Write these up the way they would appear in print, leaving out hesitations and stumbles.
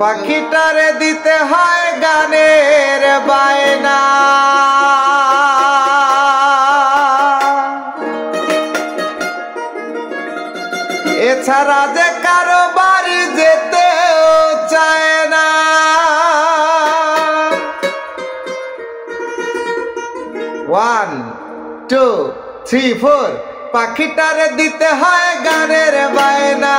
পাখিটারে দিতে হয় গানের বায়না, এছাড়া যে কারো বাড়ি যেতেও চায় না। 1 2 3 4 পাখিটারে দিতে হয় গানের বায়না,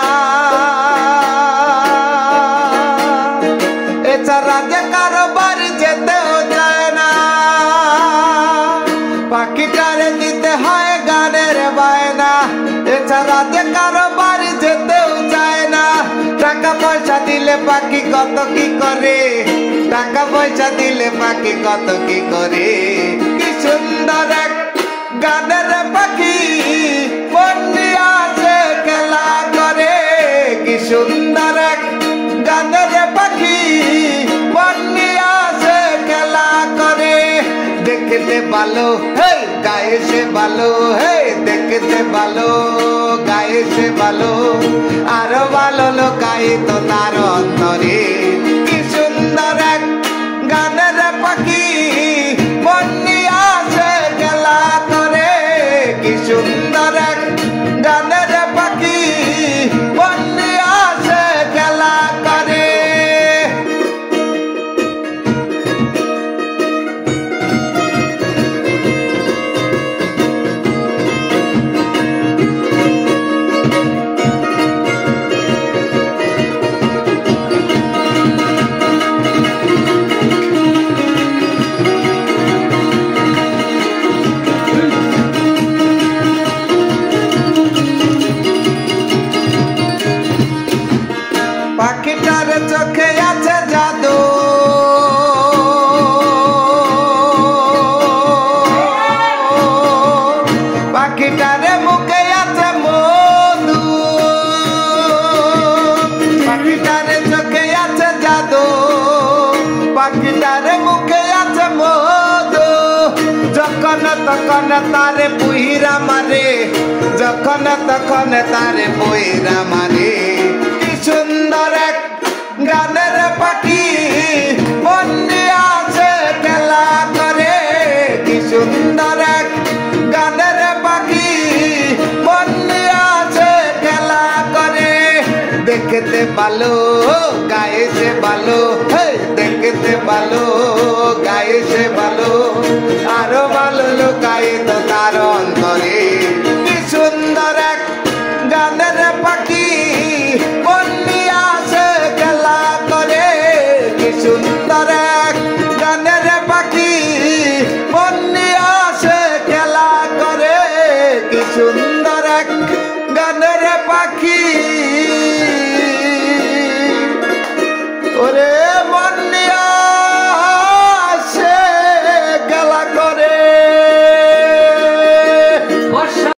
এছাড়া যে কারো বাড়ি যেতেও চায় না। পাখিটারে দিতে হয় গানের বায়না, এছাড়া যে কারো বাড়ি যেতেও চায় না। টাকা পয়সা দিলে পাখি কত কি করে, টাকা পয়সা দিলে পাখি কত কি করে। কি সুন্দর এক গানের পাখি মন নিয়ে আসে খেলা করে, কি সুন্দর এক গানের পাখি মন নিয়ে আসে খেলা করে। দেখতে ভালো হে গায়ে সে ভালো, হে দেখতে ভালো গায়ে সে ভালো, আরো ভালো লোকাই তো তার অন্তরে। কি সুন্দর এক গানের পাখি মন নিয়ে আসে খেলা করে, কি সুন্দর এক গানের পাখি মন নিয়ে আসে খেলা করে। পাখিটার চোখে আছে জাদু, পাখিটারে মুখে আছে মধু, পাখিটারে চোখে আছে জাদু, পাখিটারে মুখে আছে মধু। যখন তখন তারে পুইরা মারে, যখন তখন তারে পুইরা মারে। কি সুন্দর এক গানের পাখি মন নিয়ে আসে খেলা করে, কি সুন্দর এক গানের পাখি মন নিয়ে আসে খেলা করে। দেখতে ভালো গায়ে সে ভালো, দেখতে ভালো গায়ে সে ভালো, আরো ভালো লোকাই তো তার অন্তরে। কি সুন্দর এক গানের পাখি মন নিয়ে আসে খেলা করে, কি সুন্দর এক গানের পাখি মন নিয়ে আসে খেলা করে, কি সুন্দর এক গানের পাখি।